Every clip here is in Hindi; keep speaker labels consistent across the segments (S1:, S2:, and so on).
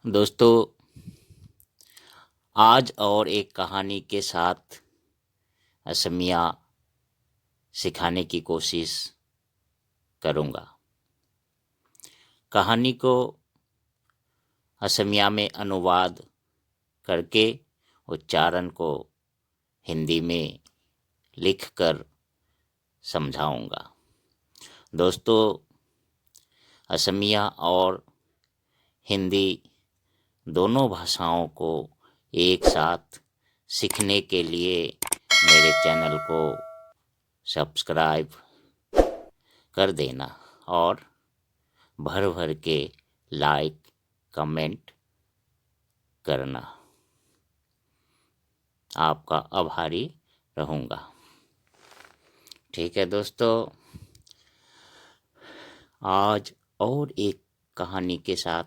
S1: दोस्तों, आज और एक कहानी के साथ असमिया सिखाने की कोशिश करूँगा। कहानी को असमिया में अनुवाद करके उच्चारण को हिंदी में लिखकर समझाऊँगा। दोस्तों, असमिया और हिंदी दोनों भाषाओं को एक साथ सीखने के लिए मेरे चैनल को सब्सक्राइब कर देना और भर भर के लाइक कमेंट करना। आपका आभारी रहूँगा। ठीक है दोस्तों, आज और एक कहानी के साथ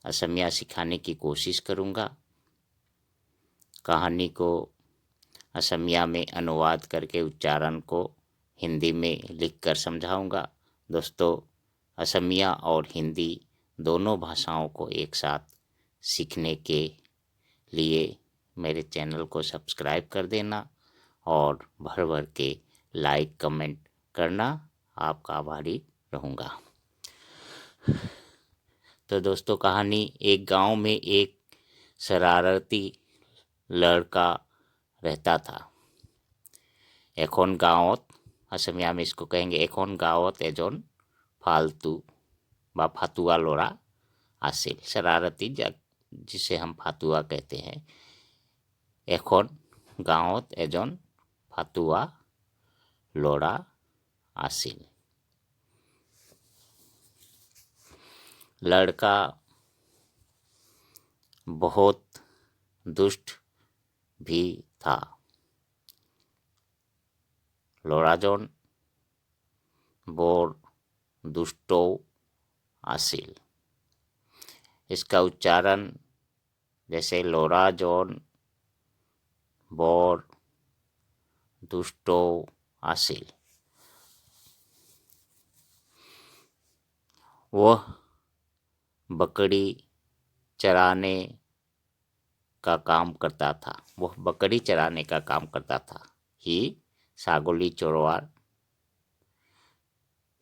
S1: असमिया सिखाने की कोशिश करूँगा। कहानी को असमिया में अनुवाद करके उच्चारण को हिंदी में लिखकर समझाऊंगा। दोस्तों, असमिया और हिंदी दोनों भाषाओं को एक साथ सीखने के लिए मेरे चैनल को सब्सक्राइब कर देना और भर भर के लाइक कमेंट करना। आपका आभारी रहूँगा। तो दोस्तों, कहानी, एक गांव में एक शरारती लड़का रहता था। एखन गाँवत, असमिया में इसको कहेंगे एखन गाँवत एजन फालतू व फातुआ लोड़ा आसिल। शरारती, जिसे हम फातुआ कहते हैं। एखन गाँवत एजन फातुआ लोड़ा आसिल। लड़का बहुत दुष्ट भी था। लोराजन बोर दुष्टो आसिल। इसका उच्चारण जैसे लोराजन बोर दुष्टो आसिल। वह बकरी चराने का काम करता था। वह बकरी चराने का काम करता था। ही ছাগলী চৰোৱাৰ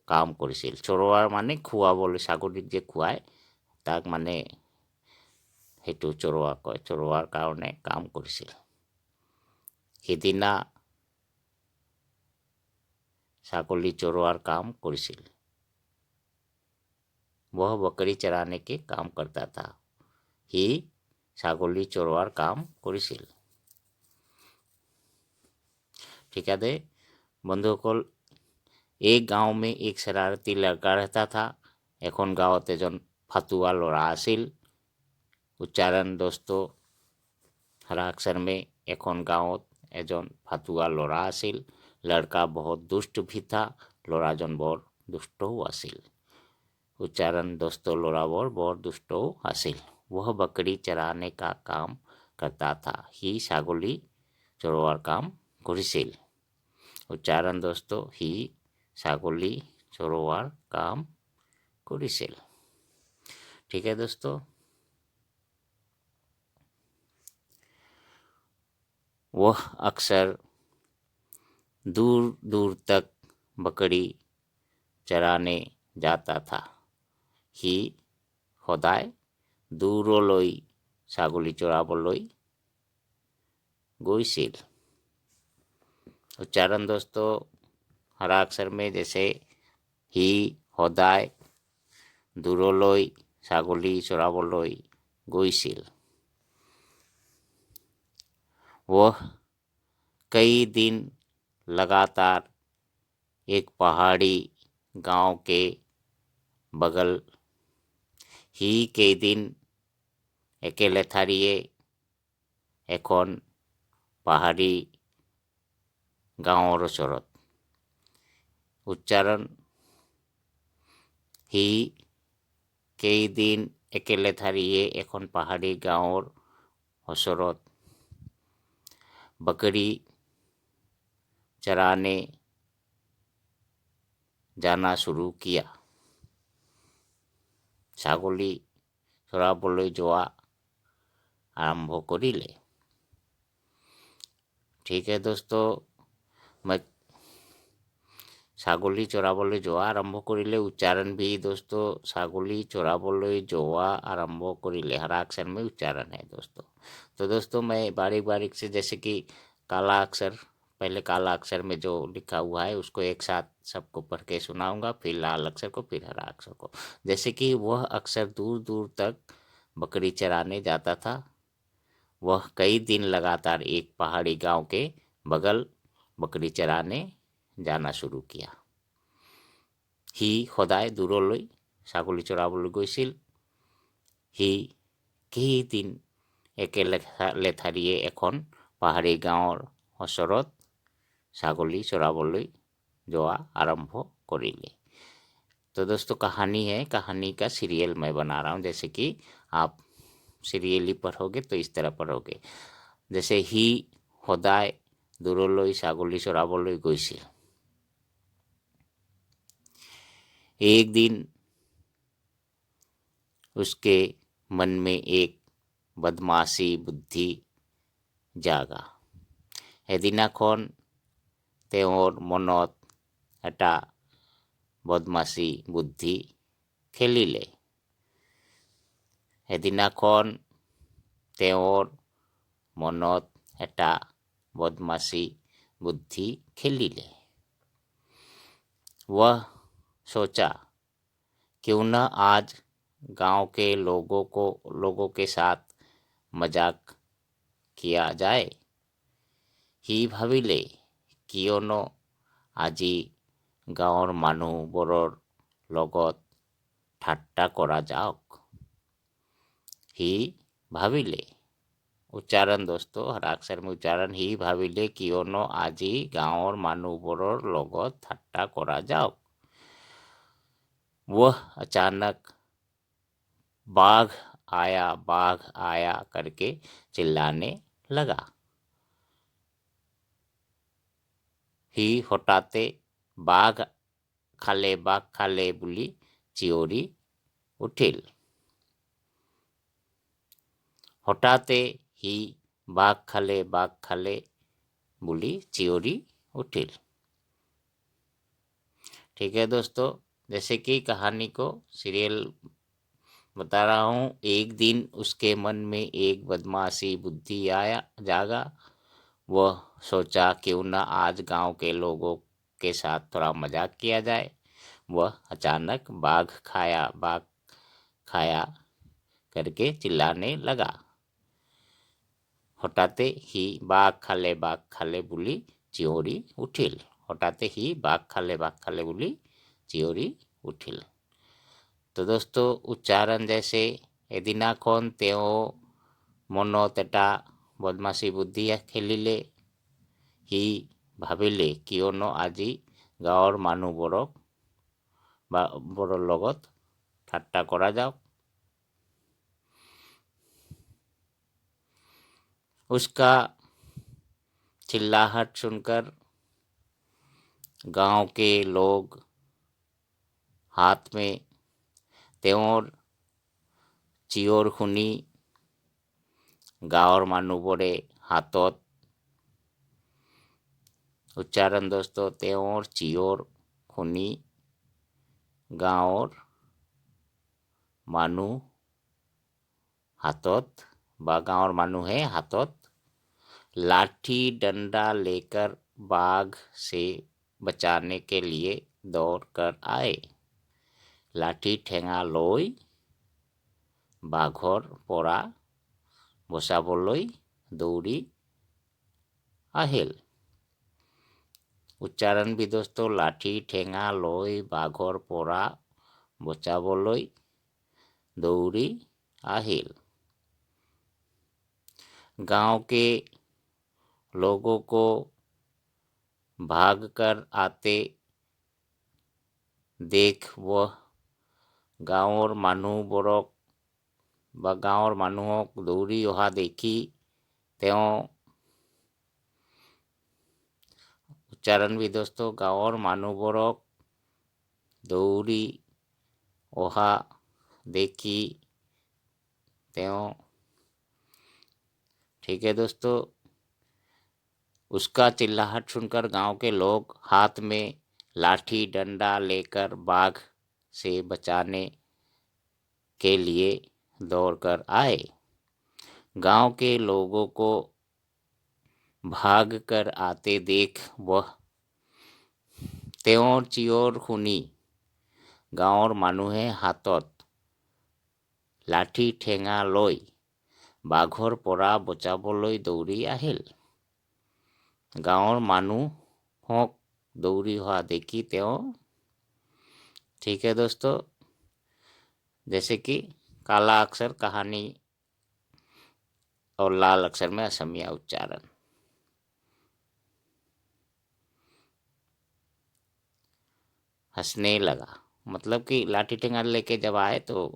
S1: কাম কৰিছিল। চৰোৱাৰ মানে খুৱাবলৈ, ছাগলীক যে খুৱায় তাক মানে সেইটো চৰোৱা কয়। চৰোৱাৰ কাৰণে কাম কৰিছিল। সিদিনা ছাগলী চৰোৱাৰ কাম কৰিছিল। वह बकरी चराने के काम करता था। ही ছাগলী চৰোৱাৰ কাম কৰিছিল। ठीक है दे बंधुসকल, एक गांव में एक शरारती लड़का रहता था। एखन गाँवत एजन फातुआ लोड़ा आसिल। उच्चारण दोस्तों, हरा अक्षर में एखन गाँवत एजन फातुआ लोड़ा आसिल। लड़का बहुत दुष्ट भी था। लोराजन बोर दुष्टो आसिल। उच्चारण दोस्तों, लोरा बोर दुष्टो आसिल। वह बकरी चराने का काम करता था। ही ছাগলী চৰোৱাৰ কাম কৰিছিল। उच्चारण दोस्तों, ही ছাগলী চৰোৱাৰ কাম কৰিছিল। ठीक है दोस्तों, वह अक्सर दूर दूर तक बकरी चराने जाता था। ही সদায় দূৰলৈ ছাগলী চৰাবলৈ গৈছিল। उच्चारण दोस्तों, हरा अक्षर में जैसे ही সদায় দূৰলৈ ছাগলী চৰাবলৈ গৈছিল। वह कई दिन लगातार एक पहाड़ी गांव के बगल ही कई दिन एकेले थारिए एखन पहाड़ी गाँवर ओचरत। उच्चारण, ही कई दिन एकेले थारिए एखन पहाड़ी गाँवर ओचरत बकरी चराने जाना शुरू किया। ছাগলী চৰাবলৈ যোৱা আৰম্ভ কৰিলে। ঠিক है दोस्तों, मैं ছাগলী চৰাবলৈ যোৱা আৰম্ভ কৰিলে उच्चारण भी दोस्तों ছাগলী চৰাবলৈ যোৱা आरंभ কৰিলে हरा अक्षर में उच्चारण है दोस्तों। तो दोस्तों मैं बारीक बारीक से, जैसे कि काला अक्षर, पहले काला अक्षर में जो लिखा हुआ है उसको एक साथ सबको पढ़ के सुनाऊंगा, फिर लाल अक्षर को, फिर हरा अक्षर को। जैसे कि वह अक्षर दूर दूर तक बकरी चराने जाता था। वह कई दिन लगातार एक पहाड़ी गांव के बगल बकरी चराने जाना शुरू किया। সি সদায় দূৰলৈ ছাগলী চৰাবলৈ গৈছিল। সি কেইদিন একে লেঠাৰিয়ে এখন পাহাৰী গাঁৱৰ ওচৰত ছাগলী চৰাবলৈ যোৱা आरंभ কৰিলে। तो दोस्तों कहानी है, कहानी का सीरियल मैं बना रहा हूँ। जैसे कि आप सीरियली पढ़ोगे तो इस तरह पढ़ोगे। जैसे ही সদায় দূৰলৈ ছাগলী চৰাবলৈ গৈছিল। एक दिन उसके मन में एक बदमाशी बुद्धि जागा। এদিনাখন তেওঁৰ মনত এটা বদমাছি বুদ্ধি খেলিলে। এদিনাখন তেওঁৰ মনত এটা বদমাছি बुद्धि खेलिले। वह सोचा क्यों न आज गांव के लोगों के साथ मजाक किया जाए। ही भाविले कियनो আজি গাঁৱৰ মানুহবোৰৰ লগত ঠাট্টা কৰা যাওক। ही भाविले, उच्चारण दोस्तों हर अक्षर में उच्चारण। ही भाविले कियनो আজি গাঁৱৰ মানুহবোৰৰ লগত ঠাট্টা কৰা যাওক। वह अचानक बाघ आया करके चिल्लाने लगा। ही हटाते बाघ खाले बुली चियोरी उठिल। हटाते ही बाघ खाले बुली चियोरी उठिल। ठीक है दोस्तों, जैसे कि कहानी को सीरियल बता रहा हूँ। एक दिन उसके मन में एक बदमाशी बुद्धि जागा। वह सोचा क्यों न आज गांव के लोगों के साथ थोड़ा मजाक किया जाए। वह अचानक बाघ खाया करके चिल्लाने लगा। हटाते ही बाघ खाले बुली चियोरी उठिल। हटाते ही बाघ खाले बुली चियोरी उठिल। तो दोस्तों उच्चारण जैसे এদিনাখন তেওঁ মনত এটা বদমাছি বুদ্ধি খেলিলে। সি ভাবিলে কিয়নো আজি গাঁৱৰ মানুহবোৰৰ লগত ঠাট্টা কৰা যাওক। उसका चिल्लाहट सुनकर गांव के लोग हाथ में তেওঁৰ চিঞৰ শুনি গাঁৱৰ মানুহবোৰে হাতত, উচ্চাৰণ दोस्तों তেওঁৰ চিঞৰ শুনি গাঁৱৰ মানুহ হাতত বা গাঁৱৰ মানুহে হাতত लाठी डंडा लेकर बाघ से बचाने के लिए दौड़ कर आए। लाठी ठेंगा লৈ বাঘৰ পৰা বচাবলৈ দৌৰি আহিল। উচ্চাरण भी दोस्तों लाठी ठेंगा লৈ বাঘৰ পৰা বচাবলৈ দৌৰি আহিল। गांव के लोगों को भागकर आते देख वह गाँवर মানুহক দৌৰি অহা দেখি তেওঁ, উচ্চাरण भी दोस्तों গাঁৱৰ মানুহবোৰক দৌৰি অহা দেখি त्यों। ठीक है दोस्तों, उसका चिल्लाहट सुनकर गांव के लोग हाथ में लाठी डंडा लेकर बाघ से बचाने के लिए दौड़कर आए। गांव के लोगों को भाग कर आते देख वह त्यों चियोर खुनी गांवर मानुहे हाथत लाठी ठेঙা লৈ বাঘৰ পৰা বচাবলৈ দৌৰি আহিল। গাঁৱৰ মানুহক दौड़ी हुआ देखी त्यों। ठीक है दोस्तों, जैसे कि काला अक्षर कहानी और लाल अक्षर में असमिया उच्चारण। हंसने लगा, मतलब कि लाठी ठेंगा लेके जब आए तो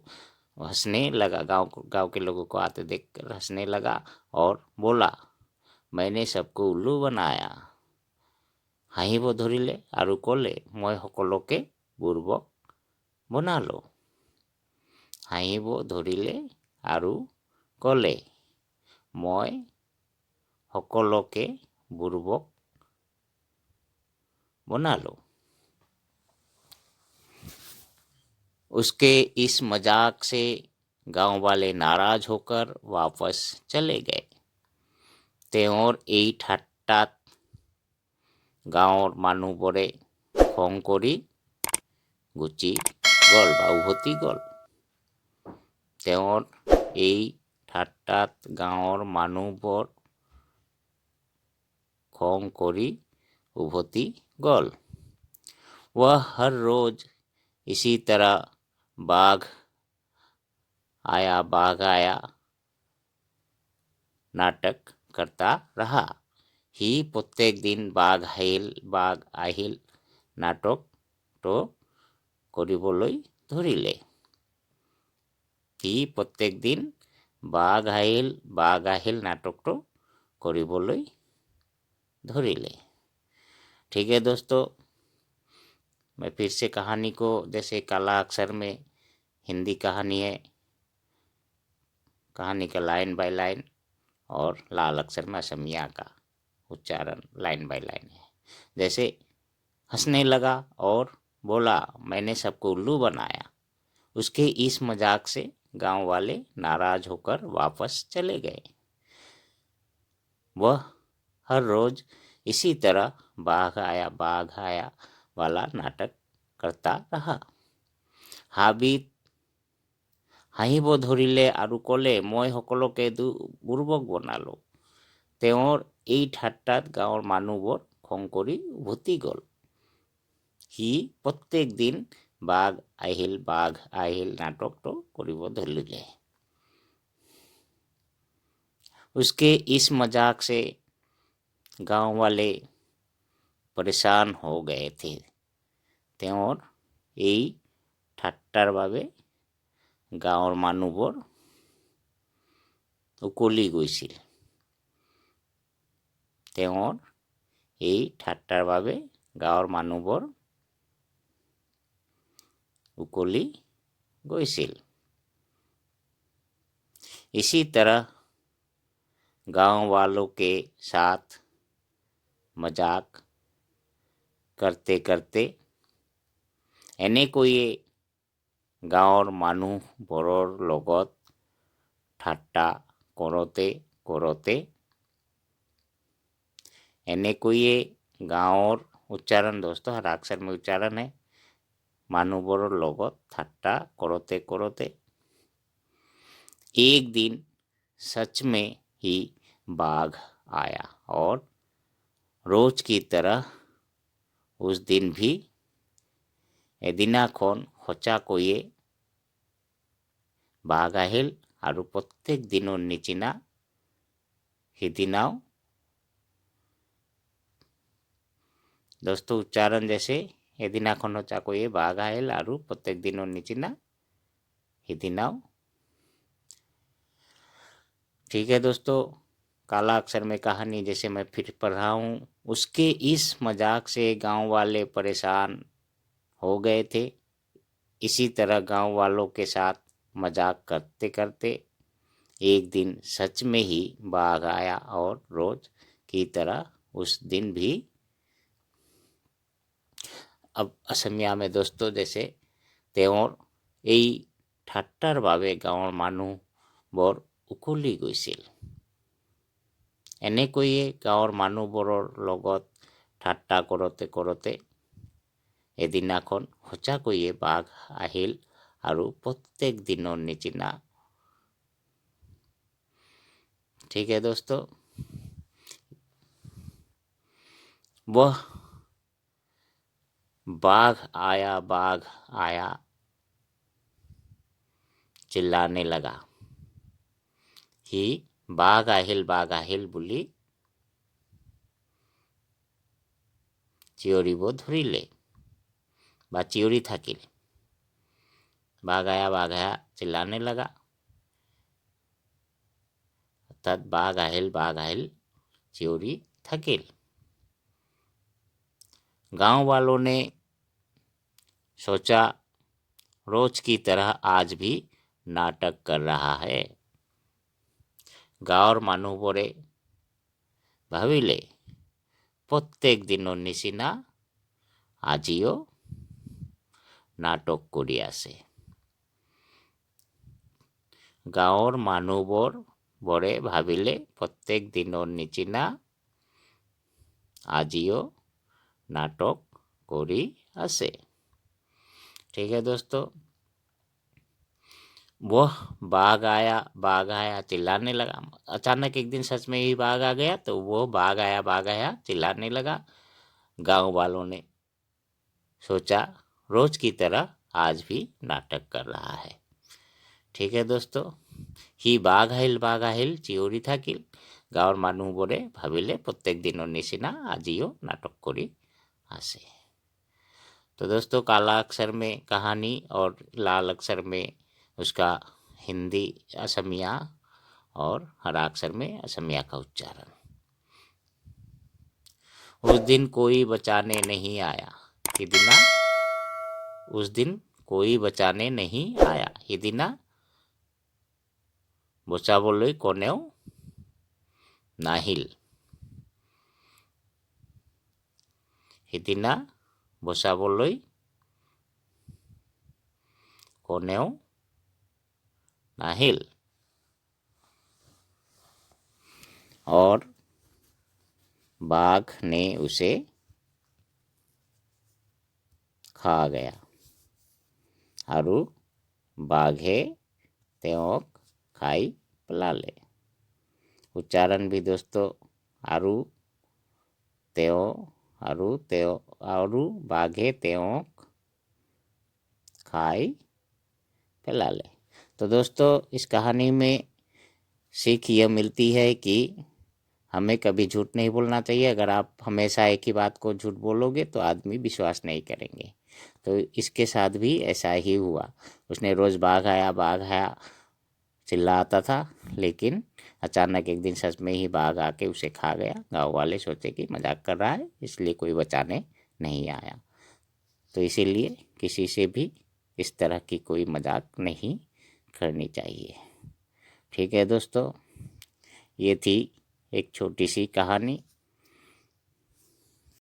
S1: हंसने लगा, गांव के लोगों को आते देखकर हंसने लगा और बोला, मैंने सबको उल्लू बनाया। হাঁহিব ধৰিলে আৰু ক'লে, মই সকলোকে বুৰ্বক বনালো। হাঁহিব ধৰিলে আৰু ক'লে, মই সকলোকে বুৰ্বক বনালো। उसके इस मजाक से गांव वाले नाराज होकर वापस चले गए। त्योर এই ঠাট্টাত গাঁৱৰ মানুহবোৰে খং কৰি গুচি গ'ল বা উভতি গ'ল। তেওঁৰ এই ঠাট্টাত গাঁৱৰ মানুহবোৰ খং কৰি উভতি গ'ল। वह हर रोज इसी तरह बाघ आया नाटक करता रहा। ही प्रत्येक दिन बाघ আহিল নাটকটো কৰিবলৈ ধৰিলে। ही प्रत्येक दिन बाघ আহিল नाटकটো কৰিবলৈ धरिले। ठीक है दोस्तों, मैं फिर से कहानी को, जैसे काला अक्षर में हिंदी कहानी है, कहानी का लाइन बाय लाइन, और लाल अक्षर में असमिया का उच्चारण लाइन बाय लाइन है। जैसे हंसने लगा और बोला, मैंने सबको उल्लू बनाया। उसके इस मजाक से गांव वाले नाराज होकर वापस चले गए। वह हर रोज इसी तरह बाघ आया वाला नाटक करता रहा। হাঁহিব ধৰিলে আৰু ক'লে, মই সকলোকে বুৰ্বক বনালো। তেওঁৰ এই ঠাট্টাত গাঁৱৰ মানুহবোৰ খং কৰি উভতি গ'ল। সি প্ৰত্যেক দিন বাঘ আহিল নাটকটো কৰিব ধৰিলে। उसके इस मजाक से गांव वाले परेशान हो गए थे। তেওঁৰ এই ঠাট্টাৰ বাবে গাঁৱৰ মানুহবোৰ উকলি গৈছিল। তেওঁৰ এই ঠাট্টাৰ বাবে গাঁৱৰ মানুহবোৰ উকলি গৈছিল। इसी तरह गांव वालों के साथ मजाक करते करते এনেকৈয়ে গাঁৱৰ মানুহবোৰৰ লগত ঠাট্টা কৰোঁতে কৰোঁতে এনেকৈয়ে গাঁৱৰ उच्चारण दोस्तों हर अक्षर में उच्चारण है। মানুহবোৰৰ লগত ঠাট্টা কৰোঁতে কৰোঁते एक दिन सच में ही बाघ आया और रोज की तरह उस दिन भी এদিনাখন সঁচাকৈয়ে বাঘ আহিল আৰু প্ৰত্যেক দিনৰ নিচিনা সিদিনাও। दोस्तों उच्चारण जैसे এদিনাখন সঁচাকৈয়ে বাঘ আহিল আৰু প্ৰত্যেক দিনৰ নিচিনা সিদিনাও। ठीक है दोस्तों, काला अक्षर में कहानी जैसे मैं फिर पढ़ रहा हूँ। उसके इस मजाक से गांव वाले परेशान हो गए थे। इसी तरह गांव वालों के साथ मजाक करते करते एक दिन सच में ही बाघ आया और रोज की तरह उस दिन भी। अब असमिया में दोस्तों जैसे তেওঁৰ এই ঠাট্টাৰ বাবে গাঁৱৰ মানুহ বৰ উকলি গৈছিল। এনেকৈয়ে গাঁৱৰ মানুহবোৰৰ লগত ঠাট্টা কৰোঁতে কৰোঁতে এদিনাখন সঁচাকৈয়ে বাঘ আহিল আৰু প্ৰত্যেক দিনৰ নিচিনা। ठीक है दोस्तों, वह बाघ आया चिल्लाने लगा। ही बाघ আহিল বুলি চিঞৰিব ধৰিলে বা চিঞৰি থাকিল। বাঘ আয়া চিল্লাने लगा, অর্থাৎ বাঘ আহিল চিঞৰি থাকিল। गांव वालों ने सोचा रोज की तरह आज भी नाटक कर रहा है। গাঁৱৰ মানুহবোৰে ভাবিলে প্ৰত্যেক দিনৰ নিচিনা আজিও নাটক কৰি আছে। গাঁৱৰ মানুহবোৰে ভাবিলে প্ৰত্যেক দিনৰ নিচিনা আজিও नाटक कोरी आसे। ठीक है दोस्तों, वह बाघ आया चिल्लाने लगा। अचानक एक दिन सच में ही बाघ आ गया, तो वो बाघ आया चिल्लाने लगा। गांव वालों ने सोचा रोज की तरह आज भी नाटक कर रहा है। ठीक है दोस्तों, ही बाघ আহিল চিঞৰি থাকিল। গাঁৱৰ মানুহবোৰে ভাবিলে প্ৰত্যেক দিনৰ নিচিনা আজিও নাটক কৰি আছে। तो दोस्तों, काला अक्षर में कहानी और लाल अक्षर में उसका हिंदी असमिया और हरा अक्षर में असमिया का उच्चारण। उस दिन कोई बचाने नहीं आया। हिदिना उस दिन कोई बचाने नहीं आया। हिदिना বচাবলৈ কোনেও নাহিল। সিদিনা বচাবলৈ কোনেও नाहिल। और बाघ ने उसे खा गया। আৰু बाघे তেওঁক खाई पेलाले। उच्चारण भी दोस्तों আৰু बाघे তেওঁক खाई पेलाले। तो दोस्तों, इस कहानी में सीख यह मिलती है कि हमें कभी झूठ नहीं बोलना चाहिए। अगर आप हमेशा एक ही बात को झूठ बोलोगे तो आदमी विश्वास नहीं करेंगे। तो इसके साथ भी ऐसा ही हुआ। उसने रोज बाघ आया चिल्लाता था, लेकिन अचानक एक दिन सच में ही बाघ आके उसे खा गया। गांव वाले सोचे कि मजाक कर रहा है, इसलिए कोई बचाने नहीं आया। तो इसीलिए किसी से भी इस तरह की कोई मजाक नहीं करनी चाहिए। ठीक है दोस्तों, ये थी एक छोटी सी कहानी।